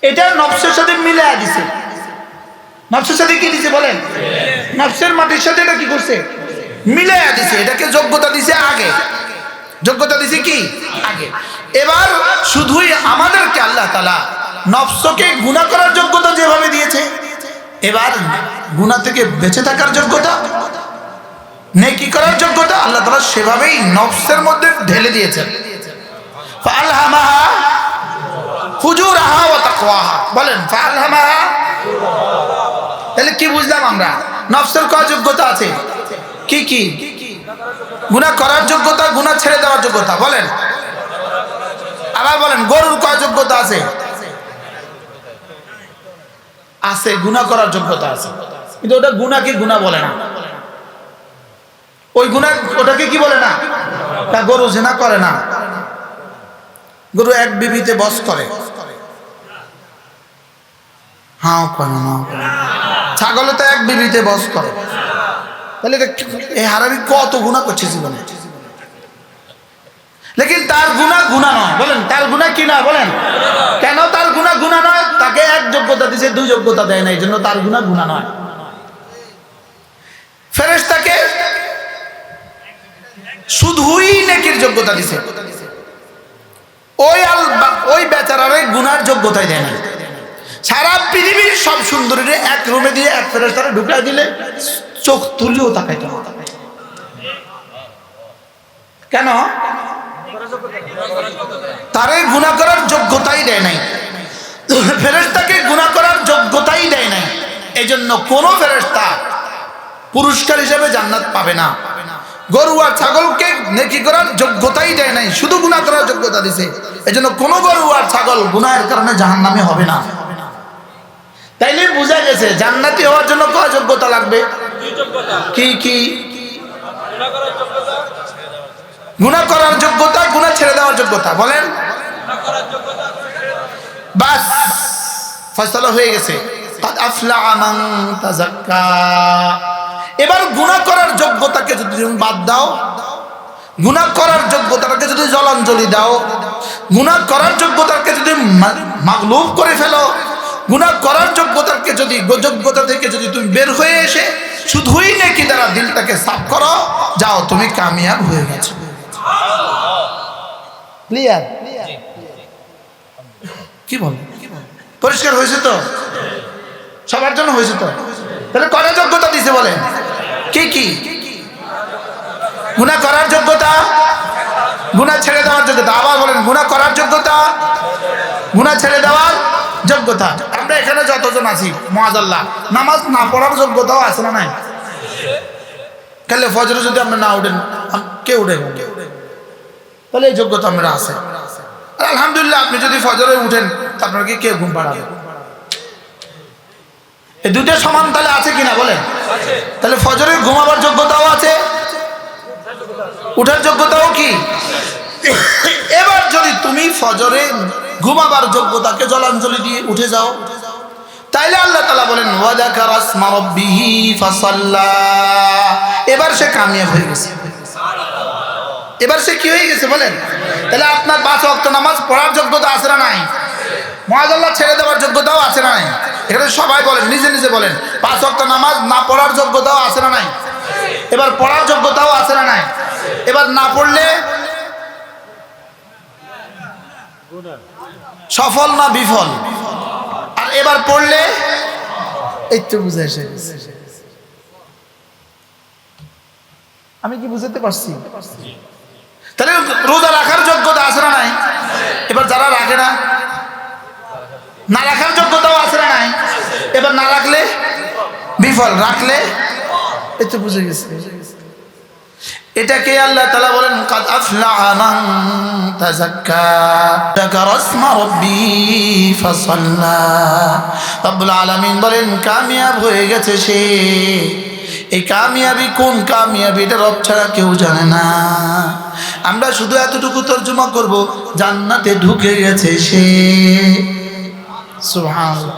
এটা নফসের সাথে মিলায়া দিছে। নফসের সাথে কি দিছে বলেন? নফসের মাটির সাথে এটা কি করছে? মিলায়া দিছে। এটাকে যোগ্যতা দিছে আগে। যোগ্যতা দিছে কি? আগে। এবার শুধুই আমাদেরকে আল্লাহ তাআলা নফসকে গুনাহ করার যোগ্যতা যেভাবে দিয়েছে, এবার গুনাহ থেকে বেঁচে থাকার যোগ্যতা, নেকি করার যোগ্যতা আল্লাহ তাআলা সেভাবেই নফসের মধ্যে ঢেলে দিয়েছেন। ফাআলহামাহা ফুজুরাহা ওয়া তাকওয়াহা। বলেন ফাআলহামাহা। তাহলে কি বুঝলাম আমরা? নফসের কয় যোগ্যতা আছে? কি কি? গুনাহ করার যোগ্যতা, গুনাহ ছেড়ে দেওয়ার যোগ্যতা। বলেন আবার বলেন, গরুর কয় যোগ্যতা আছে? আছে, গুনাহ করার যোগ্যতা আছে, কিন্তু ওটা গুনাহকে গুনাহ বলে না। ওই গুনাহ ওটাকে কি বলে না? তা গরু জিনা করে না। গরু এক বিবিতে বস করে, হাও করে না, ছাগলে তো এক বিবিতে বস করে। তাহলে এই হারামি কত গুনাহ করছে জীবনে, লেকিন তার গুনাহ নয়। বলেন তার গুনাহ কি নয়? বলেন কেন তার গুনাহ নয়? তাকে এক যোগ্যতা দিয়েছে, দুই যোগ্যতা দেয় না, এই জন্য তার গুনাহ নয়। ফেরেশতাকে শুধুই নেকির যোগ্যতা দিয়েছে, ওই বেচারারে গুনার যোগ্যতাই দেয় না। সারা পৃথিবীর সব সুন্দরীর এক রুমে দিয়ে এক ফেরেশতারে ঢুকাই দিলে চোখ তুললেও তাকাইতো না। কেন? তারে গুনাহ করার যোগ্যতাই দেয় নাই, ফেরেশতাকে গুনাহ করার যোগ্যতাই দেয় নাই। এই জন্য কোন ফেরেশতা পুরস্কার হিসেবে জান্নাত পাবে না। গরু আর ছাগলকে নেকি করার যোগ্যতাই দেয় নাই, শুধু গুনাহ করার যোগ্যতা দিছে। এই জন্য কোনো গরু আর ছাগল গুনাহের কারণে জাহান্নামে হবে না। তাইলে বোঝা গেছে জান্নাতি হওয়ার জন্য কয় যোগ্যতা লাগবে? কি কি? গুনাহ করার যোগ্যতা, গুনাহ ছেড়ে দেওয়ার যোগ্যতা। বলেন বাস ফয়সালা হয়ে গেছে। কাদ আফলাহা মান তাযাক্কা। এবার গুনাহ করার যোগ্যতাকে যদি তুমি বাদ দাও, গুনাহ করার যোগ্যতাকে যদি জলাঞ্জলি দাও, গুনাহ করার যোগ্যতাকে যদি মাগলুব করে ফেলো, গুনাহ করার যোগ্যতাকে যদি যোগ্যতা থেকে যদি তুমি বের হয়ে এসে শুধুই নেকি দ্বারা দিলটাকে সাফ করো, যাও তুমি কামিয়াব হয়ে গেছো। ক্লিয়ার? কি বল? পরিষ্কার হয়েছে তো? সবার জন্য হয়েছে তো? তাহলে কয়টা যোগ্যতা দিছে বলেন? কি কি? গুনাহ করার যোগ্যতা, গুনাহ ছেড়ে দেওয়ার যোগ্যতা। আবার বলেন গুনাহ করার যোগ্যতা, গুনাহ ছেড়ে দেওয়ার যোগ্যতা। আমরা এখানে যতজন আছি মুআজ্জাল্লাহ, নামাজ না পড়ার যোগ্যতাও আছে না নাই? কালে ফজরে যদি আমরা না উঠেন, কে উঠে? তাহলে এই যোগ্যতা আমরা আছে। আর আলহামদুলিল্লাহ আপনি যদি ফজরে উঠেন আপনার কি কেউ ঘুম পাড়াবে? এই দুটো সমান তাহলে আছে কিনা বলেন? তাহলে ফজরে ঘুমাবার যোগ্যতাও আছে, উঠার যোগ্যতাও কি? এবার যদি তুমি ফজরে ঘুমাবার যোগ্যতাকে জলাঞ্জলি দিয়ে উঠে যাও, তাইলে আল্লাহ তাআলা বলেন ওয়া যাকারা ইসমা রাব্বিহি ফাসাল্লা। এবার সে কামিয়াব হয়ে গেছে। এবার সে কি হয়ে গেছে বলেন? তাহলে আপনার 5 ওয়াক্ত নামাজ পড়ার যোগ্যতা আছে না নাই? মুআজ্জাল্লাহ ছেড়ে দেওয়ার যোগ্যতাও আছে না নাই? এখানে সবাই বলেন, নিজে নিজে বলেন, 5 ওয়াক্ত নামাজ না পড়ার যোগ্যতাও আছে না নাই? এবার পড়ার যোগ্যতাও আছে না নাই? এবার না পড়লে সফল না বিফল? আর এবার পড়লে এই তো বুঝে এসে গেছে। আমি কি বুঝতে পারছি? তাহলে রোজা রাখার যোগ্যতা আছে না নাই? এবার যারা রাখে না, না রাখার যোগ্যতাও আছে না নাই? এবার না রাখলে বিফল, রাখলে এই তো বুঝে গেছে। এটাকে আল্লাহ তাআলা বলেন কাদ আফলাহা মান তাযাক্কা যাকারা ইসমা রাব্বিহি ফাসাল্লা। রব্বুল আলামিন বলেন কামিয়াব হয়ে গেছে সে। এই কামিয়াবি কোন কামিয়াবি এটা রব ছাড়া কেউ জানে না। আমরা শুধু এতটুকু তর্জমা করব, জান্নাতে ঢুকে গেছে সে, সুবহানাল্লাহ,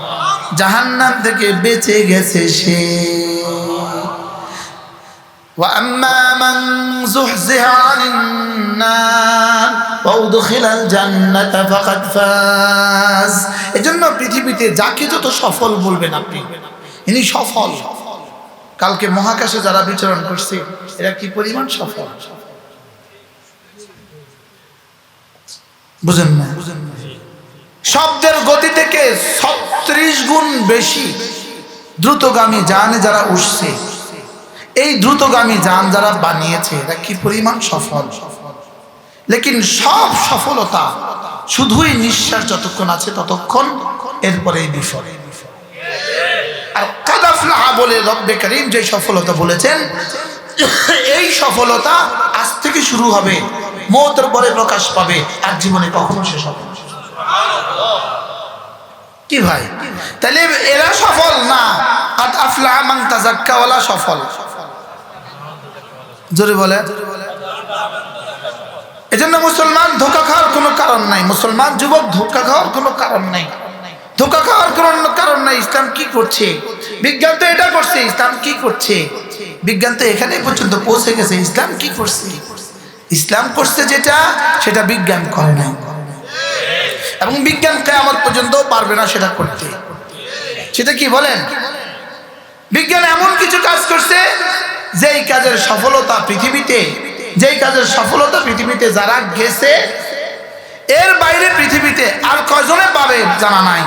জাহান্নাম থেকে বেঁচে গেছে সে। وأما من زحزح عن النار وأدخل الجنة فقد فاز। এজন্য পৃথিবীতে যাকে যত সফল বলবেন আপনি, ইনি সফল। কালকে মহাকাশে যারা বিচরণ করছে এরা কি পরিমাণ সফল বুঝেন না? শব্দের গতি থেকে 36 গুণ বেশি দ্রুতগামী যানে যারা উঠছে, এই দ্রুতগামী যান যারা বানিয়েছে এরা কি পরিমাণ সফল। লেকিন সব সফলতা শুধুই নিঃশ্বাস যতক্ষণ আছে ততক্ষণ, এরপরেই বিফল। আর কাদ আফলাহা বলে রব্বে কারীম যে সফলতা বলেছেন, এই সফলতা আজ থেকে শুরু হবে, মওতের পরে প্রকাশ পাবে, আর জীবনে কখনো শেষ হবে না। কি ভাই? তাহলে এরা সফল না, কাদ আফলাহা মান তাযাক্কা ওয়ালা সফল। জোরে বলে, এজন্য মুসলমান ধোঁকা খাওয়ার কোনো কারণ নাই, মুসলমান যুবক ধোঁকা খাওয়ার কোনো কারণ নাই, ধোঁকা খাওয়ার কোনো কারণ নাই। ইসলাম কি করছে? বিজ্ঞান তো এটা করছে, ইসলাম কি করছে? বিজ্ঞান তো এখানে পর্যন্ত পৌঁছে গেছে, ইসলাম কি করছে? ইসলাম করছে যেটা, সেটা বিজ্ঞান করে নাই, এবং বিজ্ঞান কিয়ামত পর্যন্ত পারবে না সেটা করতে। সেটা কি বলেন? বিজ্ঞান এমন কিছু কাজ করছে যেই কাজের সফলতা পৃথিবীতে, যেই কাজের সফলতা পৃথিবীতে যারা গেছে, এর বাইরে পৃথিবীতে আর কয়জনে পাবে জানা নাই।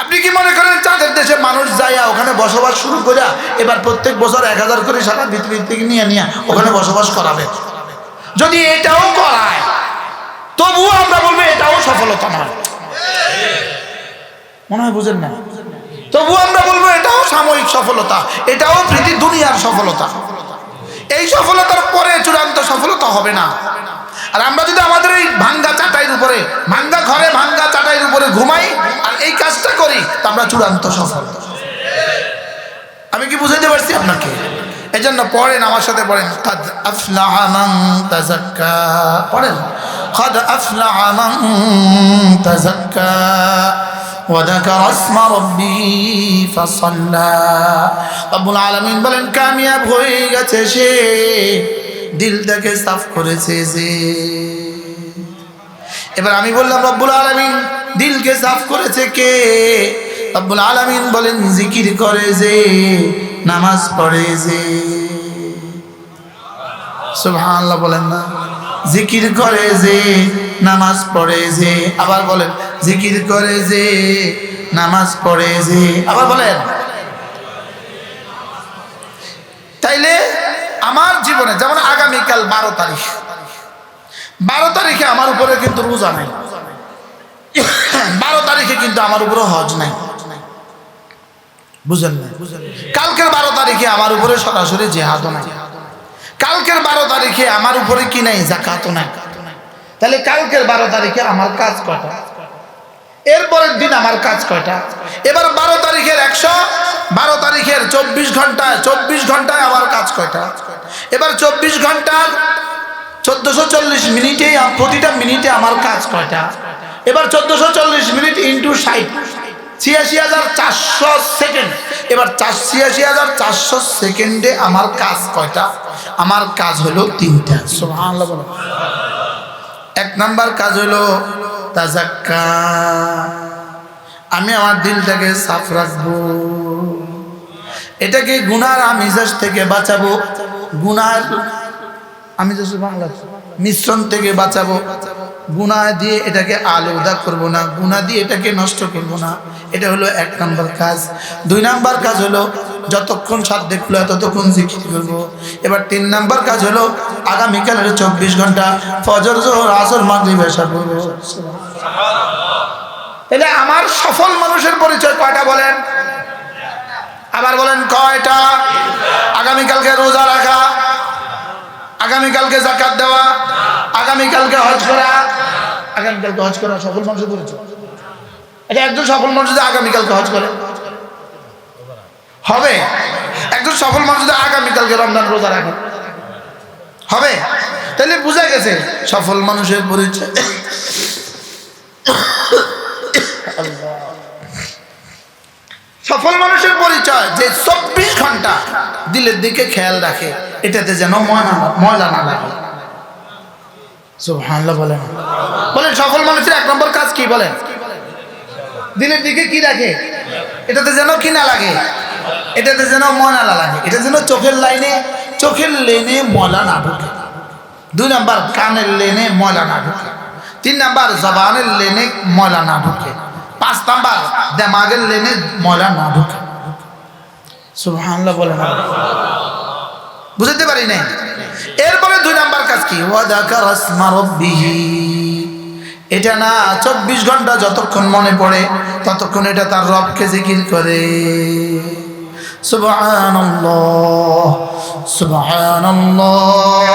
আপনি কি মনে করেন চাঁদের দেশে মানুষ যাইয়া ওখানে বসবাস শুরু করে এবার প্রত্যেক বছর 1000 করে সারা পৃথিবী থেকে নিয়ে ওখানে বসবাস করাবে? যদি এটাও করায় তবুও আমরা বলবো এটাও সফলতা নয়, মনে হয় বুঝেন না? তবুও আমরা বলবো এটাও সাময়িক সফলতা, এটাও দুনিয়ার সফলতা। এই সফলতার পরে চূড়ান্ত সফলতা হবে না। আর আমরা যদি আমাদের এই ভাঙ্গা চাটাইয়ের উপরে, ভাঙ্গা ঘরে ভাঙ্গা চাটাইয়ের উপরে ঘুমাই আর এই কাজটা করি, তা আমরা চূড়ান্ত সফল। আমি কি বুঝাইতে পারছি আপনাকে? এজন্য পড়েন, আমার সাথে পড়েন, কাদ আফলাহা মান তাযাক্কা, পড়েন, কাদ আফলাহা মান তাযাক্কা ওয়া যাকারা ইসমা রাব্বিহি ফাসাল্লা। রব্বুল আলামিন বলেন কামিয়াব হয়ে গেছে সে, দিলটাকে সাফ করেছে যে। এবার আমি বললাম রব্বুল আলামিন দিলকে সাফ করেছে কে? রব্বুল আলামিন বলেন জিকির করে যে, নামাজ পড়ে যে। সুবহানাল্লাহ বলেন না? জিকির করে যে, নামাজ পড়ে যে। আবার বলেন জিকির করে যে, নামাজ পড়ে যে। আবার বলেন। তাইলে আমার জীবনে যেমন আগামীকাল 12 তারিখ, 12 তারিখে আমার উপরে কিন্তু রোজা নাই, 12 তারিখে কিন্তু আমার উপরে হজ নাই, বুঝেন না? কালকের 12 তারিখে আমার উপরে সরাসরি জিহাদও নাই, কালকের 12 তারিখে আমার উপরে কি নাই? যাকাতও নাই। তাহলে কালকের 12 তারিখে আমার কাজ কয়টা? এরপরের দিন আমার কাজ কয়টা? এবার 12 তারিখের 12 তারিখের 24 ঘন্টায়, 24 ঘন্টায় আমার কাজ কয়টা? এবার 24 ঘন্টার 1440 মিনিটে, প্রতিটা মিনিটে আমার কাজ কয়টা? এবার 1440 মিনিট ইন্টু 60, 86,400 সেকেন্ড। এবার 86,400 সেকেন্ডে আমার কাজ কয়টা? আমার কাজ হলো 3টা। সুবহানাল্লাহ বলো। 1 নাম্বার কাজ হলো তাযাক্কা, আমি আমার দিলটাকে সাফ রাখবো, এটাকে গুনার আমিজাজ থেকে বাঁচাবো, গুনার আমিজাজ বাংলা মিশ্রণ থেকে বাঁচাবো। গুনাহ দিয়ে এটাকে আলাদা করব না, গুনাহ দিয়ে এটাকে নষ্ট করব না। এটা হলো 1 নাম্বার কাজ। 2 নাম্বার কাজ হলো যতক্ষণ সাধ্য খুলে ততক্ষণ জিকির করব। এবার 3 নাম্বার কাজ হলো আগামীকালের 24 ঘন্টা ফজর, যোহর, আসর, মাগরিব, এশা পড়ব। তাহলে আমার সফল মানুষের পরিচয় কয়টা বলেন? আবার বলেন কয়টা? আগামীকালকে রোজা রাখা, আগামীকালকে যাকাত দেওয়া, আগামীকালকে হজ করা। আগামীকালকে হজ করা সফল মানুষের পরিচয়। এটা একজন সফল মানুষ যদি আগামীকালকে হজ করে হবে? একজন সফল মানুষ যদি আগামীকালকে রমজান রোজা রাখে হবে? তাহলে বোঝা গেছে সফল মানুষের পরিচয়। সফল মানুষের পরিচয় যে 24 ঘন্টা দিলের দিকে খেয়াল রাখে, এটাতে যেন ময়লা না লাগে। সুবহানাল্লাহ বলেন। বলেন সফল মানুষের 1 নম্বর কাজ কি বলেন? দিলের দিকে কি রাখে? এটাতে যেন কি না লাগে, এটাতে যেন ময়লা না লাগে, এটা যেন চোখের লেনে ময়লা না ঢুকে। 2 নাম্বার কানের লেনে ময়লা না ঢুকে। 3 নাম্বার জবানের লেনে ময়লা না ঢুকে। 5 নাম্বার দিমাগের লেনে ময়লা না ঢুকে। সুবহানাল্লাহ বলেন। বুঝতে পারি নাই? এরপরে 2 নাম্বার কাজ কি? ওয়া যাকারা ইসমা রাব্বিহি। এটা না 24 ঘন্টা যতক্ষণ মনে পড়ে ততক্ষণ এটা তার রবকে জিকির করে। সুবহানাল্লাহ, সুবহানাল্লাহ,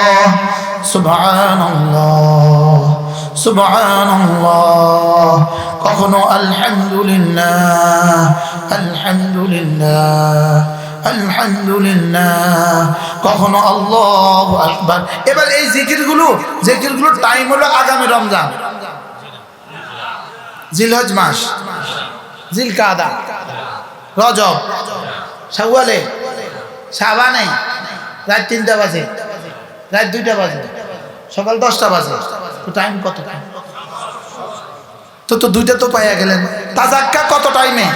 সুবহানাল্লাহ, সুবহানাল্লাহ। কখনো আলহামদুলিল্লাহ, আলহামদুলিল্লাহ, আলহামদুলিল্লাহ, কখনো আল্লাহু আকবার। এবার এই জিকিরগুলো টাইম হলো আগামী রমজান, জিলহজ মাস, জিলকাদা, রজব, শাওয়ালে, শাবানে, রাত 3টা বাজে, রাত 2টা বাজে, সকাল 10টা বাজে, তো টাইম কত? তো 2টা তো পাইয়া গেলেন। তাজাক্কা কত টাইমে?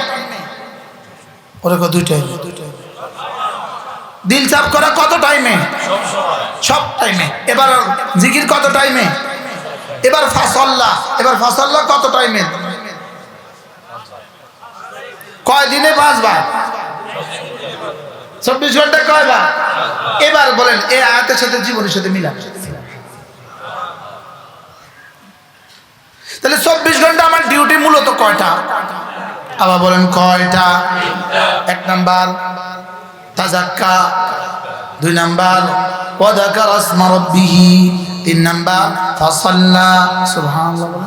ওরে 2 টাইমে। দিল চাপ করা কত টাইমে? সব টাইমে। এবার জিকির কত টাইমে? এবার ফাসাল্লাহ কত টাইমে? কয় দিনে 5 বার? 24 ঘন্টা কয়বার? এবার বলেন এই আয়াতের সাথে জীবনের সাথে মিলান। তাহলে 24 ঘন্টা আমার ডিউটি মূলত কয়টা? আবার বলেন কয়টা? 1 নাম্বার তাজাক্কা, 2 নাম্বার ওয়াযাকারা ইসমা রাব্বিহি, 3 নাম্বার ফাসাল্লা। সুবহানাল্লাহ।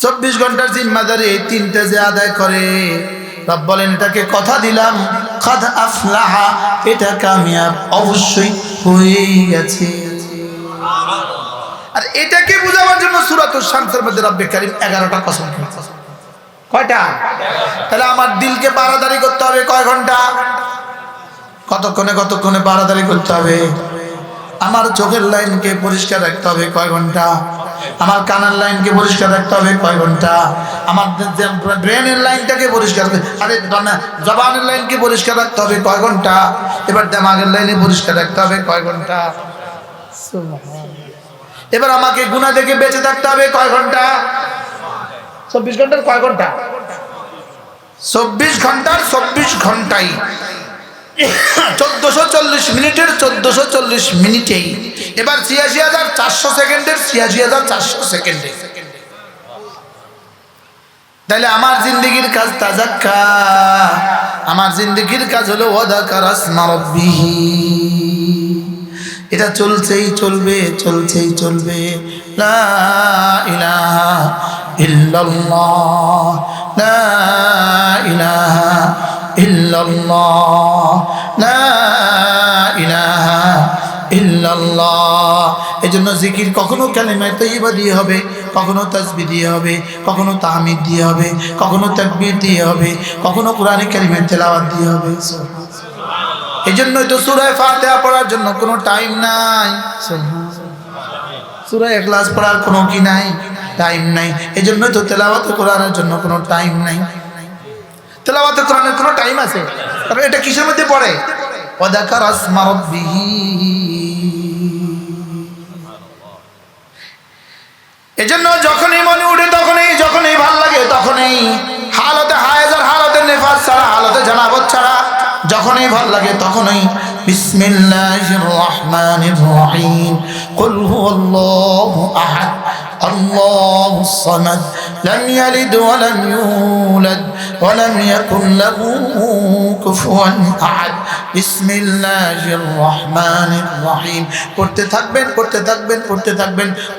24 ঘন্টার জিম্মাদারি এই 3টা যে আদায় করে, রব বলেন এটাকে কথা দিলাম কাদ আফলাহা, এটা কামিয়াব অবশ্যই হয়ে গেছে। আর এটাকে বোঝাবার জন্য সূরাতুশ শামসের মধ্যে রব্বে কারীম 11টা কসম খেয়েছে। কয়টা? তাহলে আমার দিলকে পাহারাদারি করতে হবে কয় ঘন্টা? কতক্ষণে পাহারাদারি করতে হবে? আমার চোখের লাইনকে পরিষ্কার রাখতে হবে কয় ঘন্টা? আমার কানের লাইনকে পরিষ্কার রাখতে হবে কয় ঘন্টা? আমার ব্রেনের লাইনটাকে পরিষ্কার, জবানের লাইনকে পরিষ্কার রাখতে হবে কয় ঘন্টা? এবার দিমাগের লাইনে পরিষ্কার রাখতে হবে কয় ঘন্টা? এবার আমাকে গুনাহ থেকে বেঁচে থাকতে হবে কয় ঘন্টা? 24 ঘন্টার কয় ঘন্টা? 24 ঘন্টার 24 ঘন্টাই 1440 মিনিটের 1440 মিনিটেই। এবার 86,400 সেকেন্ডের 86,400 সেকেন্ডে। তাহলে আমার জিন্দেগির কাজ তাজাক্কা, আমার জিন্দেগির কাজ হলো ওয়াযাকারা ইসমা রাব্বিহি। এটা চলছেই চলবে। লা ইলাহা ইল্লাল্লাহ, লা ইলাহা ইল্লাল্লাহ, লা ইলাহা ইল্লাল্লাহ। এজন্য জিকির কখনো কালিমা তাইয়্যিবা দিয়ে হবে, কখনো তাসবিহ দিয়ে হবে, কখনো তাহমিদ দিয়ে হবে, কখনো তাকবীর দিয়ে হবে, কখনো কোরআনে কারিমের তেলাওয়াত দিয়ে হবে। এজন্যই তো সূরা ফাতিহা পড়ার জন্য কোনো টাইম নাই, সূরা ইখলাস পড়ার কোনো কি নাই? টাইম নাই। এজন্যই তো তেলাওয়াত কোরআনের জন্য কোনো টাইম নাই। তেলাওয়াত কোরআনের কোনো টাইম আছে? কারণ এটা কিসের মধ্যে পড়ে? ওয়াযাকারা ইসমা রাব্বিহি। এজন্য যখনই মনে উঠে যখনই ভালো লাগে তখনই, হালতে হায়েজ আর হালতে নিফাস ছাড়া, হালতে জানাবত ছাড়া, যখনই ভালো লাগে তখনই বিসমিল্লাহির রহমানির রহিম, কুল হুয়াল্লাহু আহাদ আল্লাহুস সামাদ লাম ইয়ালিদ ওয়া লাম ইউলাদ ওয়া লাম ইয়াকুল লাহু কুফুয়ান আহাদ। বিসমিল্লাহির রহমানির রহিম পড়তে থাকবেন।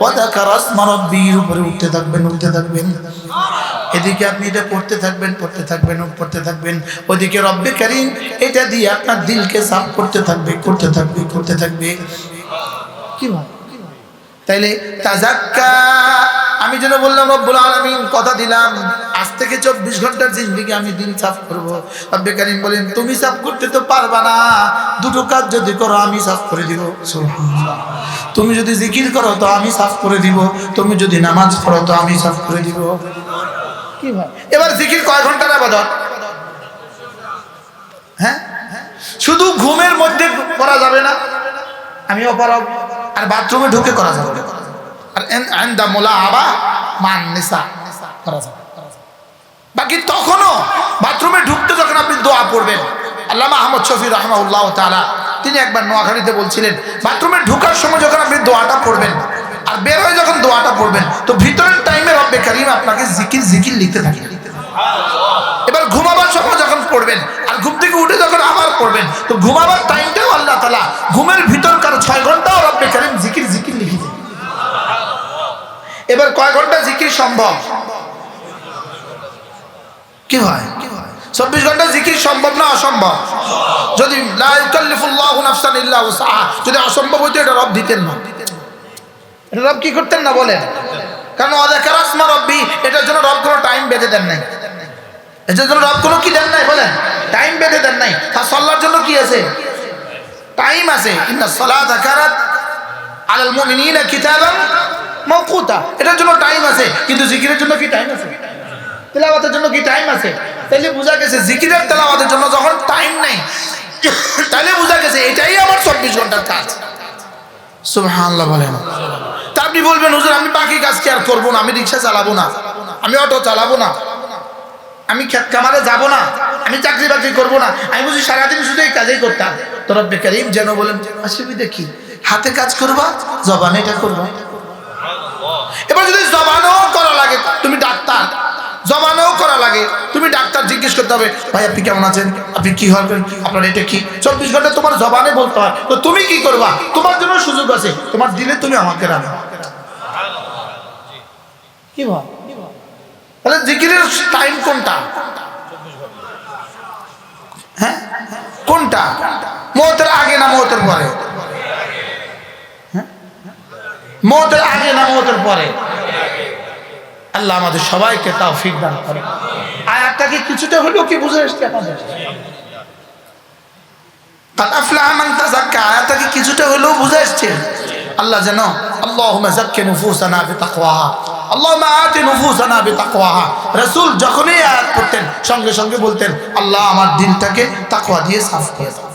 ওয়াযাকারা ইসমা রাব্বিহির উপরে উঠতে থাকবেন। এদিকে আপনি এটা পড়তে থাকবেন, ওদিকে রব্বে কারীম এটা দিয়ে আপনার দিলকে সাফ করতে থাকবে। কি ভাই? তাইলে তাজাক্কা, আমি যেন বললাম রব্বুল আলামিন কথা দিলাম আজ থেকে 24 ঘন্টার জিন্দেগি আমি দিল সাফ করব। রব্বে কারীম বলেন তুমি সাফ করতে তো পারবা না, দুটো কাজ যদি করো আমি সাফ করে দিব। সুবহানাল্লাহ। তুমি যদি জিকির করো তো আমি সাফ করে দিব, তুমি যদি নামাজ পড়ো তো আমি সাফ করে দিব। কি ভাই? এবার জিকির কয় ঘন্টার ইবাদত? হ্যাঁ, শুধু ঘুমের মধ্যে করা যাবে না, আমি অপারগ। আর বাথরুমে ঢুকে করা যাবে, আর আনদা মুলাআবা মান নিসা করা যাবে। বাকি তখনও বাথরুমে ঢুকতে যখন আপনি দোয়া পড়বেন, আল্লামা আহমদ শফি রাহমাহুল্লাহ তাআলা তিনি একবার নোয়াখালীতে বলছিলেন, বাথরুমে ঢোকার সময় যখন আপনি দোয়াটা পড়বেন আর বের হয়ে যখন দোয়াটা পড়বেন, তো ভিতরের টাইমে রব্বে কারীম আপনাকে জিকির লিখতে থাকে। এবার ঘুমাবার সময় যখন পড়বেন আর ঘুম থেকে উঠে যখন আবার পড়বেন, তো ঘুমাবার টাইমটাও আল্লাহ তাআলা ঘুমের ভিতরকার 6 ঘন্টাও রব্বে কারীম জিকির লিখে দেন। এবার কয় ঘন্টা জিকির সম্ভব? কি হয়? 24 ঘন্টা জিকির সম্ভব না অসম্ভব? যদি লা ইউকাল্লিফুল্লাহু নাফসান ইল্লা উসআহা, যদি অসম্ভব হইতো এটা রব দিতেন না। এটা রব কি করতেন না বলেন? কারণ ওয়াযাকারা ইসমা রাব্বি, এটার জন্য রব কোনো টাইম বেঁধে দেন নাই। এটার জন্য রব কোনো কি দেন নাই বলেন? টাইম বেঁধে দেন নাই। আর সালার জন্য কি আছে? টাইম আছে। ইন্নাস সালাতা কানাত আলাল মুমিনিনা কিতাবান মাওকুতা, এটার জন্য টাইম আছে। কিন্তু জিকিরের জন্য কি টাইম আছে? তেলাওয়াতের জন্য কি টাইম আছে? তাহলে বোঝা গেছে জিকিরের তেলাওয়াতের জন্য যখন টাইম নাই, তাহলে বোঝা গেছে এটাই আমার 24 ঘন্টার কাজ। সুবহানাল্লাহ বলেন। তা আপনি বলবেন হুজুর আমি বাকি কাজ কি আর করবো না, আমি রিক্সা চালাবো না, আমি অটো চালাবো না, আমি খেত খামারে যাবো না, আমি চাকরি বাকরি করবো না, আমি বুঝি সারাদিন শুধু এই কাজই করতাম। তো রব্বে কারীম যেন বলেন অসুবিধা কি, হাতে কাজ করবা, জবানে এটা করবা। এবার যদি জবানেও করা লাগে, তুমি ডাক্তার, জবানেও করা লাগে, তুমি ডাক্তার জিজ্ঞেস করতে হবে ভাই আপনি কেমন আছেন, আপনি কি হবেন, আপনার এটা কি, 24 ঘন্টা তোমার জবানে বলতে হয়। তো তুমি কি করবা? তোমার জন্য সুযোগ আছে, তোমার দিলে তুমি আমাকে রাখো। কি ভাব? তাহলে জিকিরের টাইম কোনটা? হ্যাঁ কোনটা? মওতের আগে না মওতের পরে? মওতের আগে না মওতের পরে? আল্লাহ আমাদের সবাইকে তৌফিক দান করেন। আয়াতটাকে কিছুটা হলেও কি বুঝে আসছে আপনাদের? কাদ আফলাহা মান তাযাক্কা, আয়াতটাকে কিছুটা হলেও বুঝে আসছে। আল্লাহ যেন আল্লাহুম্মা যাক্কি নুফুসানা বিতাকওয়াহা, আল্লাহুম্মা আতি নুফুসানা বিতাকওয়াহা। রাসূল যখনই আয়াত পড়তেন সঙ্গে সঙ্গে বলতেন আল্লাহ আমার দিলটাকে তাকওয়া দিয়ে সাফ করে দাও।